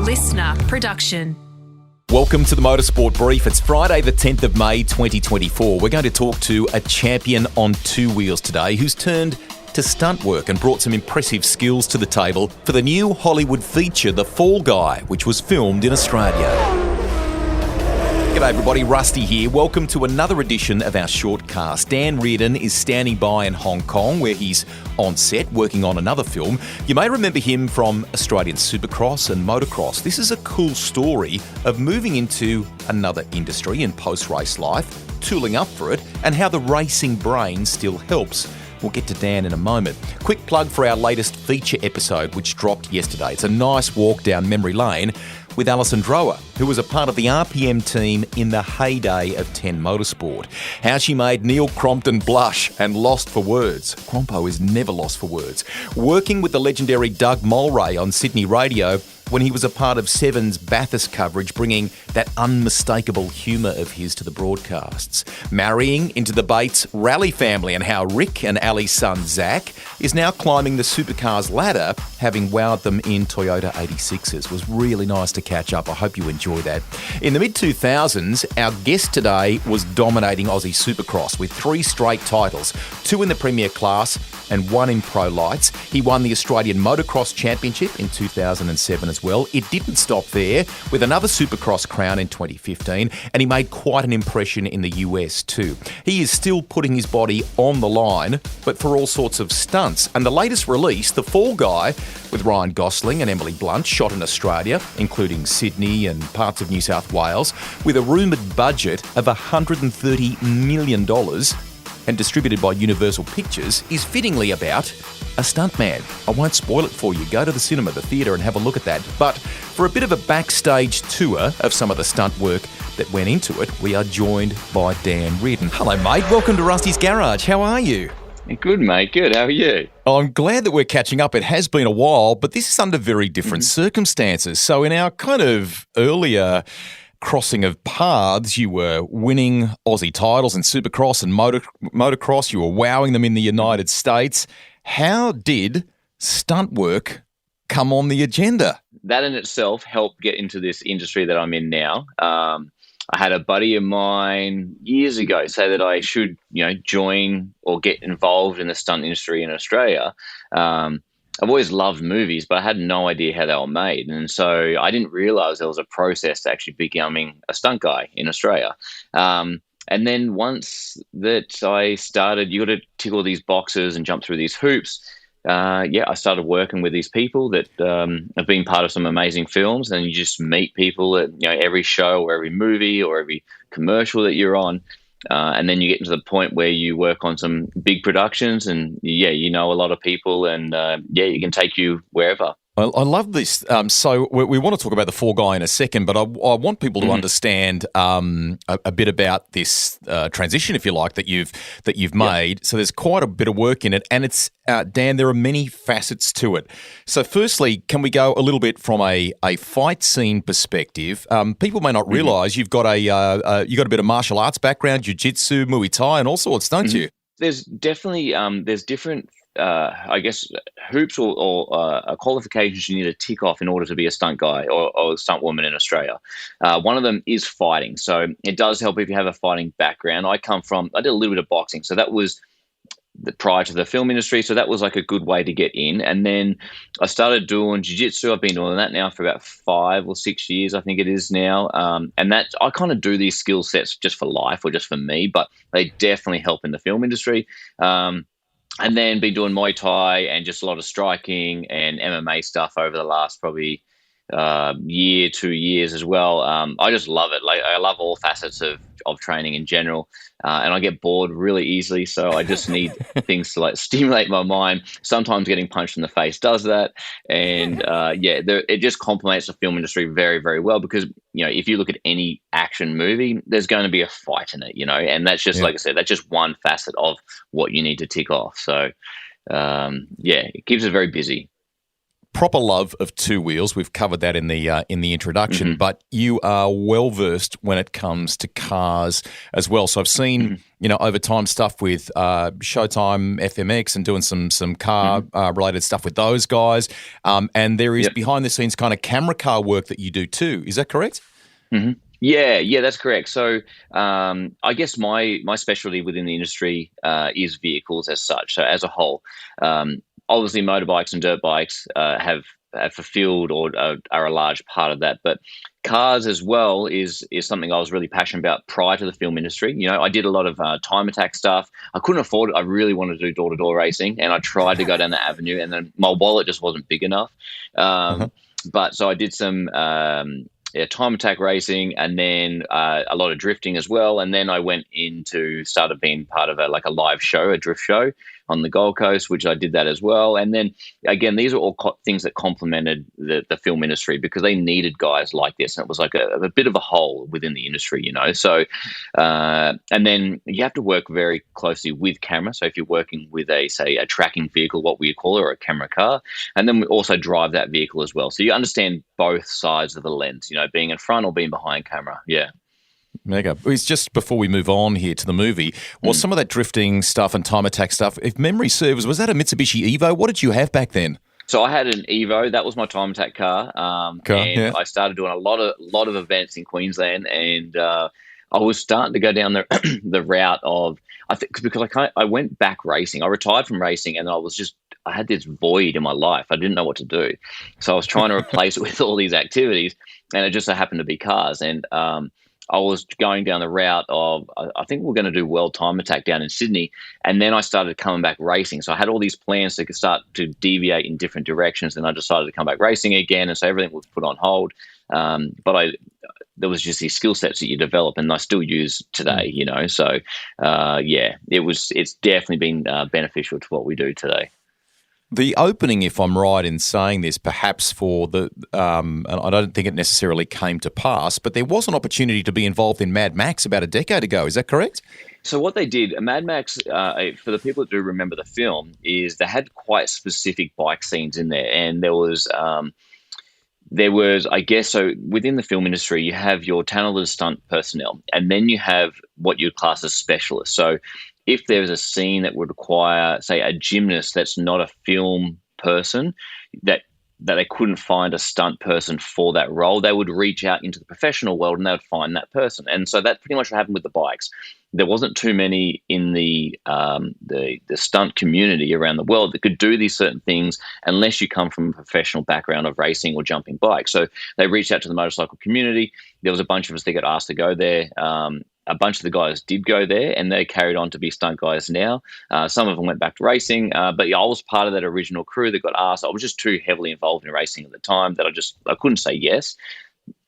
listener production. Welcome to the Motorsport Brief. It's Friday the 10th of May 2024. We're going to talk to a champion on two wheels today who's turned to stunt work and brought some impressive skills to the table for the new Hollywood feature, The Fall Guy, which was filmed in Australia. G'day everybody, Rusty here. Welcome to another edition of our shortcast. Dan Reardon is standing by in Hong Kong where he's on set working on another film. You may remember him from Australian Supercross and Motocross. This is a cool story of moving into another industry in post-race life, tooling up for it, and how the racing brain still helps. We'll get to Dan in a moment. Quick plug for our latest feature episode, which dropped yesterday. It's a nice walk down memory lane with Alison Drower, who was a part of the RPM team in the heyday of 10 Motorsport. How she made Neil Crompton blush and lost for words. Crompo is never lost for words. Working with the legendary Doug Mulray on Sydney radio when he was a part of Seven's Bathurst coverage, bringing that unmistakable humour of his to the broadcasts. Marrying into the Bates rally family and how Rick and Ali's son Zach is now climbing the supercars ladder, having wowed them in Toyota 86s. Was really nice to catch up. I hope you enjoy that. In the mid-2000s, our guest today was dominating Aussie Supercross with 3 straight titles, 2 in the Premier Class and 1 in Pro Lights. He won the Australian Motocross Championship in 2007 as well. It didn't stop there, with another Supercross crown in 2015, and he made quite an impression in the US too. He is still putting his body on the line, but for all sorts of stunts. And the latest release, The Fall Guy, with Ryan Gosling and Emily Blunt, shot in Australia, including Sydney and parts of New South Wales, with a rumoured budget of $130 million and distributed by Universal Pictures, is fittingly about a stuntman. I won't spoil it for you. Go to the cinema, the theatre, and have a look at that. But for a bit of a backstage tour of some of the stunt work that went into it, we are joined by Dan Reardon. Hello, mate. Welcome to Rusty's Garage. How are you? Good, mate. Good. How are you? I'm glad that we're catching up. It has been a while, but this is under very different circumstances. So in our kind of earlier crossing of paths, you were winning Aussie titles in Supercross and Motocross. You were wowing them in the United States. How did stunt work come on the agenda? That in itself helped get into this industry that I'm in now. I had a buddy of mine years ago say that I should, join or get involved in the stunt industry in Australia. I've always loved movies, but I had no idea how they were made. And so I didn't realize there was a process to actually becoming a stunt guy in Australia. And then once that I started, you got to tick all these boxes and jump through these hoops. I started working with these people that have been part of some amazing films, and you just meet people at every show or every movie or every commercial that you're on. And then you get to the point where you work on some big productions and, you know a lot of people and, it can take you wherever. I love this. So we want to talk about The Fall Guy in a second, but I want people to understand a bit about this transition, if you like, that you've made. So there's quite a bit of work in it, and it's Dan. There are many facets to it. So firstly, can we go a little bit from a fight scene perspective? People may not realise you've got a bit of martial arts background, jiu-jitsu, Muay Thai, and all sorts, don't you? There's definitely there's different. Hoops or qualifications you need to tick off in order to be a stunt guy or a stunt woman in Australia. One of them is fighting. So it does help if you have a fighting background. I did a little bit of boxing. So that was prior to the film industry. So that was like a good way to get in. And then I started doing jiu-jitsu. I've been doing that now for about 5 or 6 years, I think it is now. And that I kind of do these skill sets just for life or just for me, but they definitely help in the film industry. And then been doing Muay Thai and just a lot of striking and MMA stuff over the last probably year, 2 years as well. I just love it. Like I love all facets of training in general, and I get bored really easily. So I just need things to stimulate my mind. Sometimes getting punched in the face does that, and it just complements the film industry very, very well because if you look at any action movie, there's going to be a fight in it, and that's just like I said, that's just one facet of what you need to tick off. So it keeps us very busy. proper love of two wheels. We've covered that in the introduction, but you are well versed when it comes to cars as well. So I've seen over time stuff with Showtime FMX and doing some car related stuff with those guys. And there is behind the scenes kind of camera car work that you do too. Is that correct? Yeah, that's correct. So I guess my specialty within the industry is vehicles as such. So as a whole, obviously motorbikes and dirt bikes have fulfilled or are a large part of that. But cars as well is something I was really passionate about prior to the film industry. I did a lot of time attack stuff. I couldn't afford it. I really wanted to do door-to-door racing, and I tried to go down that avenue, and then my wallet just wasn't big enough. But so I did some time attack racing, and then a lot of drifting as well. And then I started being part of a live show, a drift show on the Gold Coast, which I did that as well. And then again, these are all things that complemented the film industry because they needed guys like this. And it was like a bit of a hole within the industry, So, and then you have to work very closely with camera. So if you're working with a tracking vehicle, what we call it, or a camera car, and then we also drive that vehicle as well. So you understand both sides of the lens, being in front or being behind camera. Yeah. Mega. It's just before we move on here to the movie, was some of that drifting stuff and time attack stuff, if memory serves, was that a Mitsubishi Evo? What did you have back then? So I had an Evo. That was my time attack car. I started doing a lot of events in Queensland, and I was starting to go down the route of, I think, because I went back racing. I retired from racing, and I had this void in my life. I didn't know what to do. So I was trying to replace it with all these activities, and it just so happened to be cars. And I was going down the route of, I think we're going to do World Time Attack down in Sydney. And then I started coming back racing. So I had all these plans to start to deviate in different directions. And I decided to come back racing again. And so everything was put on hold. But there was just these skill sets that you develop, and I still use today, So, it's definitely been beneficial to what we do today. The opening, if I'm right in saying this, perhaps for the, and I don't think it necessarily came to pass, but there was an opportunity to be involved in Mad Max about a decade ago. Is that correct? So what they did, Mad Max, for the people that do remember the film, is they had quite specific bike scenes in there, and there was, I guess, so within the film industry, you have your talented stunt personnel, and then you have what you class as specialists. So if there's a scene that would require, say, a gymnast that's not a film person, that they couldn't find a stunt person for that role, they would reach out into the professional world and they would find that person. And so that pretty much what happened with the bikes. There wasn't too many in the stunt community around the world that could do these certain things unless you come from a professional background of racing or jumping bikes. So they reached out to the motorcycle community. There was a bunch of us that got asked to go there. A bunch of the guys did go there, and they carried on to be stunt guys now. Some of them went back to racing, but I was part of that original crew that got asked. I was just too heavily involved in racing at the time that I couldn't say yes,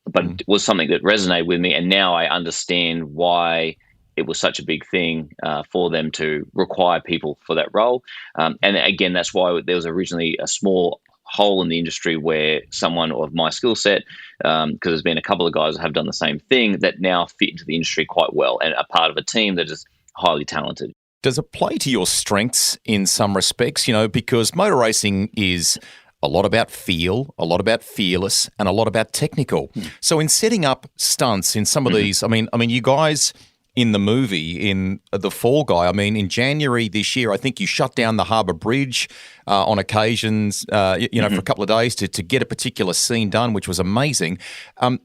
but it was something that resonated with me, and now I understand why it was such a big thing for them to require people for that role. And again, that's why there was originally a small hole in the industry where someone of my skill set, because there's been a couple of guys that have done the same thing that now fit into the industry quite well and are part of a team that is highly talented. Does it play to your strengths in some respects? Because motor racing is a lot about feel, a lot about fearless, and a lot about technical. So in setting up stunts in some of these, I mean, you guys in the movie, in The Fall Guy, in January this year, I think you shut down the Harbour Bridge on occasions, for a couple of days to get a particular scene done, which was amazing.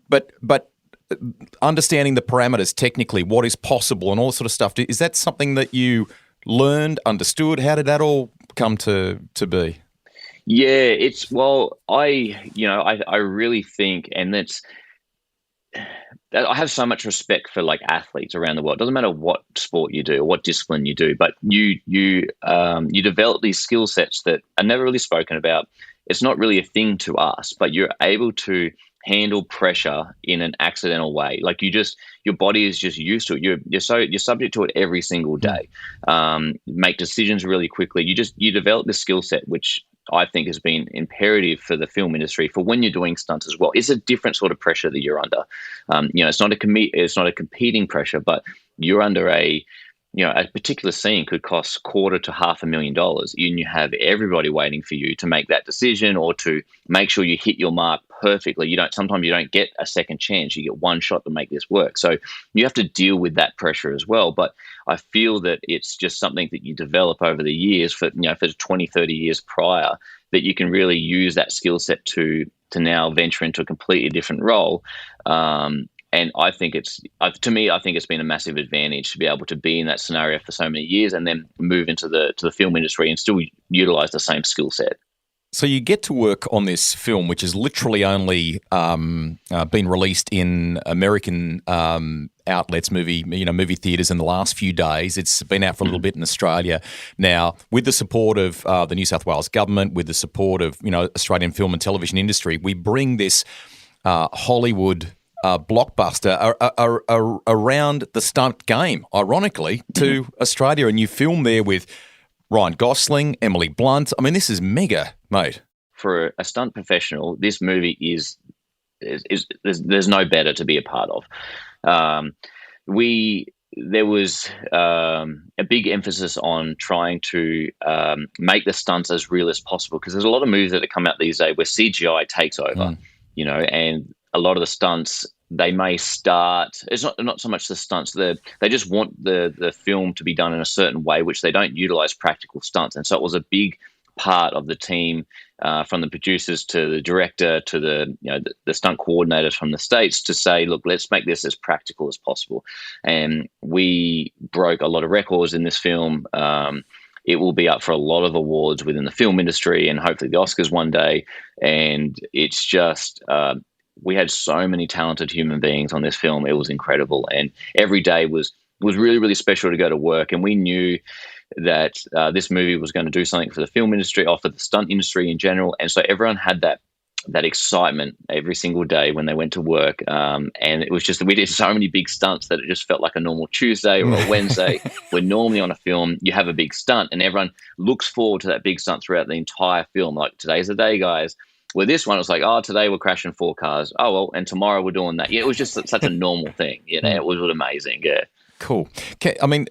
But understanding the parameters technically, what is possible and all sort of stuff, is that something that you learned, understood? How did that all come to be? Yeah, I really think, and I have so much respect for athletes around the world. It doesn't matter what sport you do or what discipline you do, but you develop these skill sets that are never really spoken about. It's not really a thing to us, but you're able to handle pressure in an accidental way. Your body is just used to it. You're subject to it every single day. Make decisions really quickly. You develop this skill set, which I think has been imperative for the film industry for when you're doing stunts as well. It's a different sort of pressure that you're under. It's not a competing pressure, but you're under a a particular scene could cost quarter to $500,000, and you have everybody waiting for you to make that decision or to make sure you hit your mark perfectly. Sometimes you don't get a second chance. You get one shot to make this work. So you have to deal with that pressure as well. But I feel that it's just something that you develop over the years for 20, 30 years prior, that you can really use that skill set to now venture into a completely different role. And I think I think it's been a massive advantage to be able to be in that scenario for so many years and then move into the film industry and still utilize the same skill set. So you get to work on this film, which has literally only been released in American outlets, movie theatres in the last few days. It's been out for a little bit in Australia now, with the support of the New South Wales government, with the support of Australian film and television industry. We bring this Hollywood blockbuster around the stunt game, ironically, to Australia, and you film there with Ryan Gosling, Emily Blunt. I mean, this is mega, mate. For a stunt professional, this movie is there's no better to be a part of. There was a big emphasis on trying to make the stunts as real as possible, because there's a lot of movies that come out these days where CGI takes over, and a lot of the stunts, they may start, it's not so much the stunts, they just want the film to be done in a certain way, which they don't utilize practical stunts. And so it was a big part of the team, from the producers to the director to the stunt coordinators from the States, to say, look, let's make this as practical as possible. And we broke a lot of records in this film. It will be up for a lot of awards within the film industry and hopefully the Oscars one day. And it's just, we had so many talented human beings on this film. It was incredible. And every day was really, really special to go to work. And we knew that this movie was going to do something for the film industry, or for the stunt industry in general. And so everyone had that excitement every single day when they went to work. And it was just, we did so many big stunts that it just felt like a normal Tuesday or a Wednesday, where normally on a film you have a big stunt and everyone looks forward to that big stunt throughout the entire film. Like, today's the day, guys. With this one, it was like, today we're crashing 4 cars. Oh, well, and tomorrow we're doing that. Yeah, it was just such a normal thing. It was amazing. Yeah. Cool. Okay, I mean,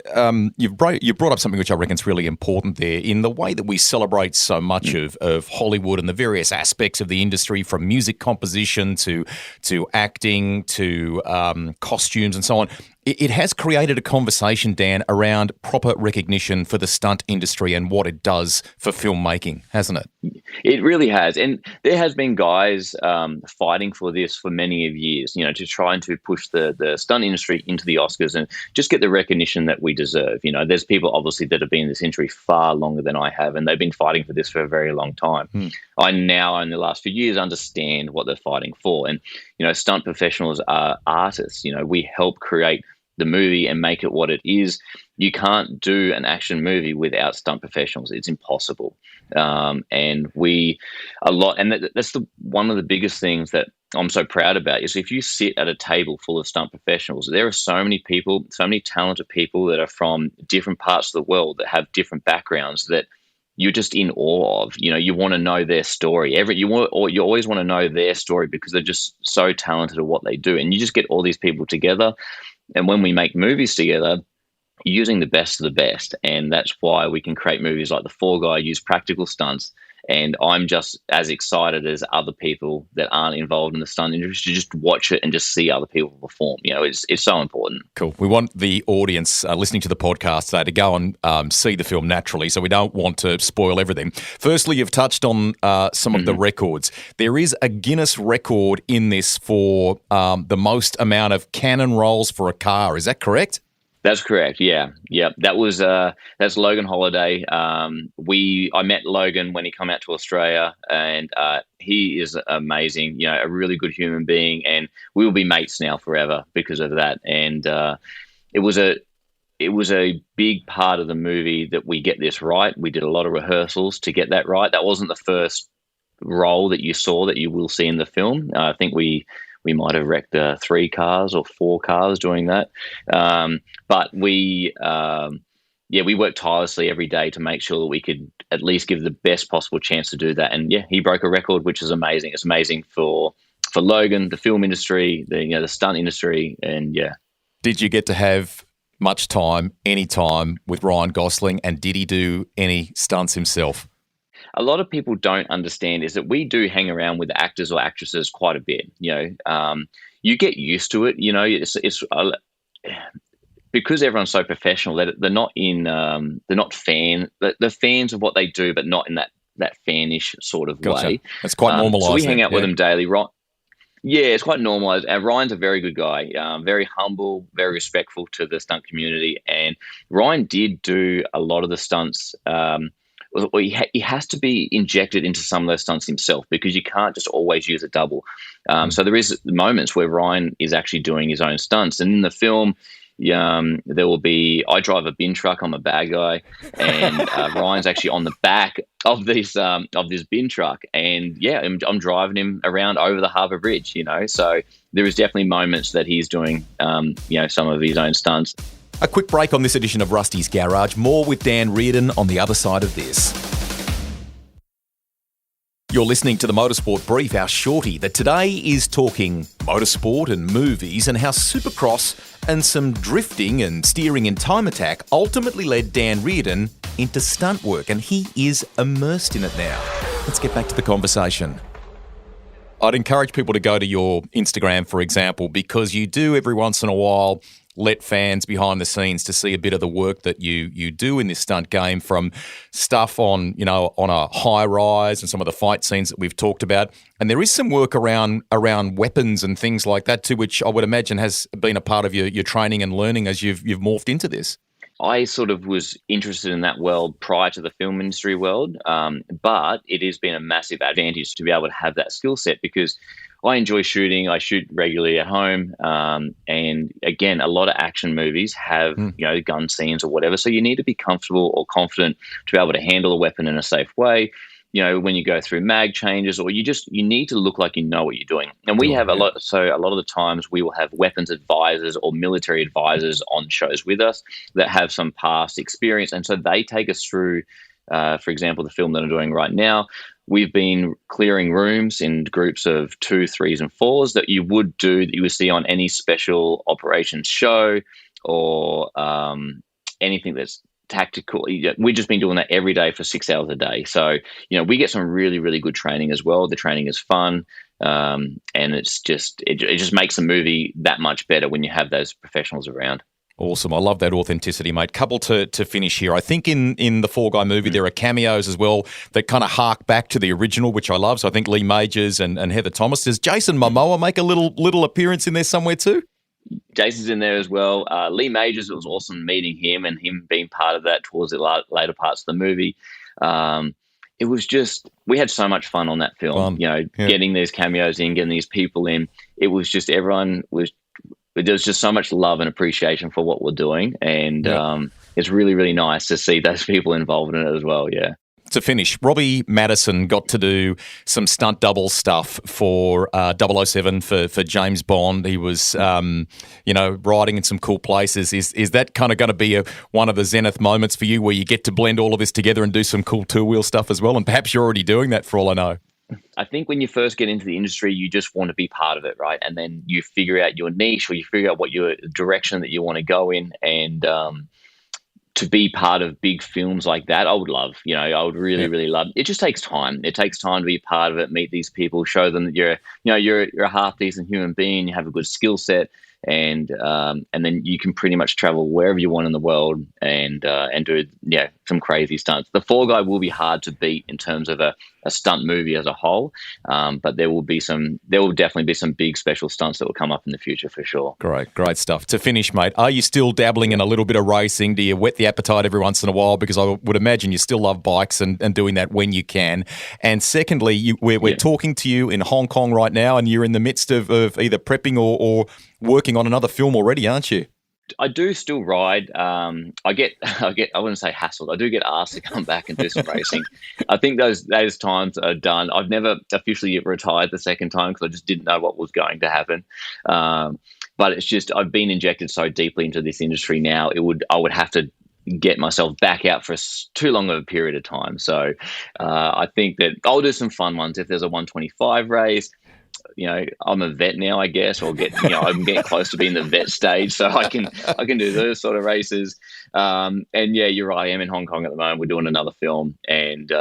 you've brought up something which I reckon is really important there, in the way that we celebrate so much of Hollywood and the various aspects of the industry, from music composition to acting to costumes and so on. It has created a conversation, Dan, around proper recognition for the stunt industry and what it does for filmmaking, hasn't it? It really has. And there has been guys fighting for this for many of years, to try and to push the stunt industry into the Oscars and just get the recognition that we deserve. There's people obviously that have been in this industry far longer than I have, and they've been fighting for this for a very long time. I now, in the last few years, understand what they're fighting for. And, stunt professionals are artists. We help create the movie and make it what it is. You can't do an action movie without stunt professionals. It's impossible. And that's one of the biggest things that I'm so proud about, is if you sit at a table full of stunt professionals, there are so many people, so many talented people that are from different parts of the world that have different backgrounds that you're just in awe of. You want to know their story. You always want to know their story, because they're just so talented at what they do. And you just get all these people together. And when we make movies together, using the best of the best. And that's why we can create movies like The Fall Guy, use practical stunts. And I'm just as excited as other people that aren't involved in the stunt industry to just watch it and just see other people perform. It's so important. Cool. We want the audience listening to the podcast today to go and see the film naturally, so we don't want to spoil everything. Firstly, you've touched on some of the records. There is a Guinness record in this for the most amount of cannon rolls for a car. Is that correct? That's correct. Yeah. That's Logan Holiday. I met Logan when he came out to Australia, and he is amazing. A really good human being, and we will be mates now forever because of that. And it was a big part of the movie that we get this right. We did a lot of rehearsals to get that right. That wasn't the first role that you saw that you will see in the film. I think we might have wrecked 3 cars or 4 cars doing that. But we worked tirelessly every day to make sure that we could at least give the best possible chance to do that. And he broke a record, which is amazing. It's amazing for Logan, the film industry, the stunt industry, and yeah. Did you get to have much time, any time with Ryan Gosling, and did he do any stunts himself? A lot of people don't understand is that we do hang around with actors or actresses quite a bit. You get used to it. It's because everyone's so professional that they're not they're fans of what they do, but not in that fanish sort of way. That's quite normalised. So we hang out with them daily, right? Yeah, it's quite normalised. And Ryan's a very good guy, very humble, very respectful to the stunt community. And Ryan did do a lot of the stunts. He has to be injected into some of those stunts himself because you can't just always use a double. So there is moments where Ryan is actually doing his own stunts. And in the film, there will be, I drive a bin truck, I'm a bad guy, and Ryan's actually on the back of this bin truck, and I'm driving him around over the Harbour Bridge, so there is definitely moments that he's doing some of his own stunts. A quick break on this edition of Rusty's Garage. More with Dan Reardon on the other side of this. You're listening to the Motorsport Brief, our shorty, that today is talking motorsport and movies and how Supercross and some drifting and steering in Time Attack ultimately led Dan Reardon into stunt work, and he is immersed in it now. Let's get back to the conversation. I'd encourage people to go to your Instagram, for example, because you do every once in a while let fans behind the scenes to see a bit of the work that you do in this stunt game, from stuff on a high rise and some of the fight scenes that we've talked about. And there is some work around weapons and things like that too, which I would imagine has been a part of your training and learning as you've morphed into this. I sort of was interested in that world prior to the film industry world, but it has been a massive advantage to be able to have that skill set because I enjoy shooting. I shoot regularly at home. And again, a lot of action movies have, gun scenes or whatever. So you need to be comfortable or confident to be able to handle a weapon in a safe way. When you go through mag changes, or you need to look like you know what you're doing. And we have a lot of the times we will have weapons advisors or military advisors on shows with us that have some past experience. And so they take us through, for example, the film that I'm doing right now. We've been clearing rooms in groups of 2, 3s, and 4s that you would see on any special operations show or anything that's tactical. We've just been doing that every day for 6 hours a day. So, we get some really, really good training as well. The training is fun. And it just makes the movie that much better when you have those professionals around. Awesome. I love that authenticity, mate. Couple to finish here. I think in the Fall Guy movie there are cameos as well that kind of hark back to the original, which I love. So I think Lee Majors and Heather Thomas. Does Jason Momoa make a little appearance in there somewhere too? Jason's in there as well. Lee Majors, it was awesome meeting him and him being part of that towards the later parts of the movie. It was just, we had so much fun on that film, getting these cameos in, getting these people in. It was just, there's just so much love and appreciation for what we're doing. And it's really, really nice to see those people involved in it as well. Yeah. To finish, Robbie Madison got to do some stunt double stuff for 007 for James Bond. He was, riding in some cool places. Is that kind of going to be one of the zenith moments for you where you get to blend all of this together and do some cool two-wheel stuff as well? And perhaps you're already doing that for all I know. I think when you first get into the industry, you just want to be part of it, right? And then you figure out your niche, or you figure out what your direction that you want to go in. And to be part of big films like that, I would love. I would really, really love. It just takes time. It takes time to be part of it, meet these people, show them that you're a half decent human being, you have a good skill set, and then you can pretty much travel wherever you want in the world and do some crazy stunts. The Fall Guy will be hard to beat in terms of a stunt movie as a whole, but there will definitely be some big special stunts that will come up in the future for sure. Great stuff. To finish, mate, are you still dabbling in a little bit of racing? Do you whet the appetite every once in a while? Because I would imagine you still love bikes and doing that when you can. And secondly, we're talking to you in Hong Kong right now, and you're in the midst of either prepping or working on another film already, aren't you? I do still ride. I wouldn't say hassled. I do get asked to come back and do some racing. I think those times are done. I've never officially retired the second time because I just didn't know what was going to happen. But it's just, I've been injected so deeply into this industry now. I would have to get myself back out for too long of a period of time. So I think that I'll do some fun ones. If there's a 125 race, I'm a vet now, I guess, or I'm getting close to being the vet stage, so I can do those sort of races. And yeah, you're right. I am in Hong Kong at the moment. We're doing another film, and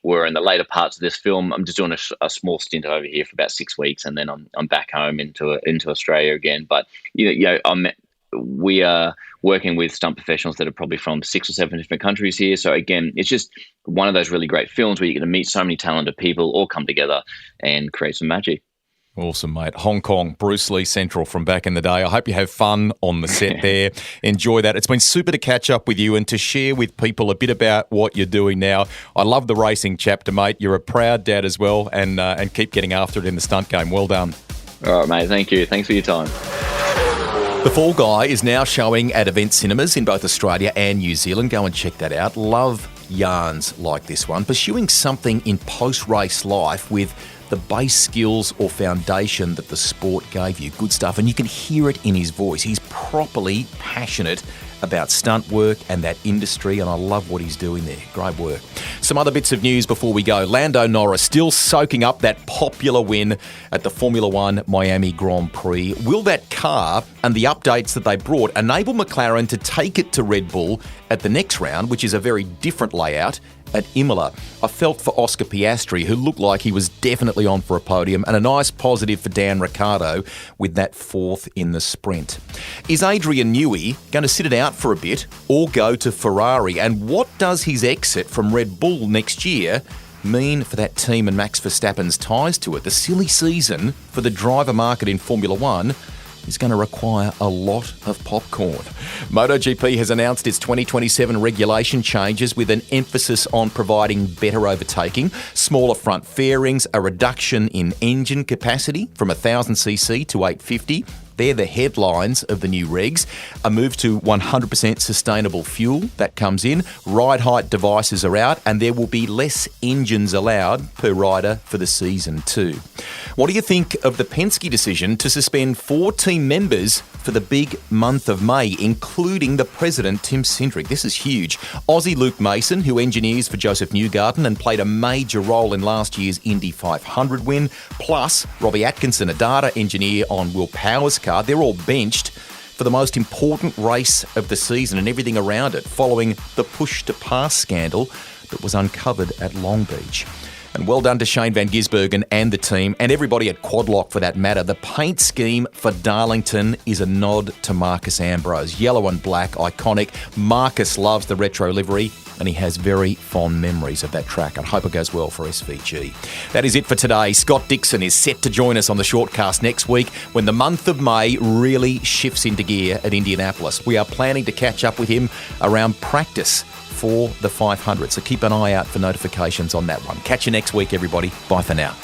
we're in the later parts of this film. I'm just doing a small stint over here for about 6 weeks, and then I'm back home into Australia again. But we are working with stunt professionals that are probably from 6 or 7 different countries here. So again, it's just one of those really great films where you're going to meet so many talented people all come together and create some magic. Awesome, mate. Hong Kong, Bruce Lee Central from back in the day. I hope you have fun on the set there. Enjoy that. It's been super to catch up with you and to share with people a bit about what you're doing now. I love the racing chapter, mate. You're a proud dad as well, and keep getting after it in the stunt game. Well done. All right, mate. Thank you. Thanks for your time. The Fall Guy is now showing at event cinemas in both Australia and New Zealand. Go and check that out. Love yarns like this one. Pursuing something in post-race life with the base skills or foundation that the sport gave you. Good stuff. And you can hear it in his voice. He's properly passionate about stunt work and that industry, and I love what he's doing there. Great work. Some other bits of news before we go. Lando Norris still soaking up that popular win at the Formula One Miami Grand Prix. Will that car and the updates that they brought enable McLaren to take it to Red Bull at the next round, which is a very different layout at Imola? I felt for Oscar Piastri, who looked like he was definitely on for a podium, and a nice positive for Dan Ricciardo with that 4th in the sprint. Is Adrian Newey going to sit it out for a bit or go to Ferrari? And what does his exit from Red Bull next year mean for that team and Max Verstappen's ties to it? The silly season for the driver market in Formula One is going to require a lot of popcorn. MotoGP has announced its 2027 regulation changes with an emphasis on providing better overtaking, smaller front fairings, a reduction in engine capacity from 1,000cc to 850. They're the headlines of the new regs. A move to 100% sustainable fuel, that comes in. Ride height devices are out, and there will be less engines allowed per rider for the season too. What do you think of the Penske decision to suspend 4 team members for the big month of May, including the president, Tim Cindric? This is huge. Aussie Luke Mason, who engineers for Joseph Newgarden and played a major role in last year's Indy 500 win, plus Robbie Atkinson, a data engineer on Will Power's car. They're all benched for the most important race of the season and everything around it, following the push-to-pass scandal that was uncovered at Long Beach. And well done to Shane Van Gisbergen and the team, and everybody at Quadlock for that matter. The paint scheme for Darlington is a nod to Marcus Ambrose. Yellow and black, iconic. Marcus loves the retro livery, and he has very fond memories of that track. I hope it goes well for SVG. That is it for today. Scott Dixon is set to join us on the Shortcast next week when the month of May really shifts into gear at Indianapolis. We are planning to catch up with him around practice for the 500, so keep an eye out for notifications on that one. Catch you next week, everybody. Bye for now.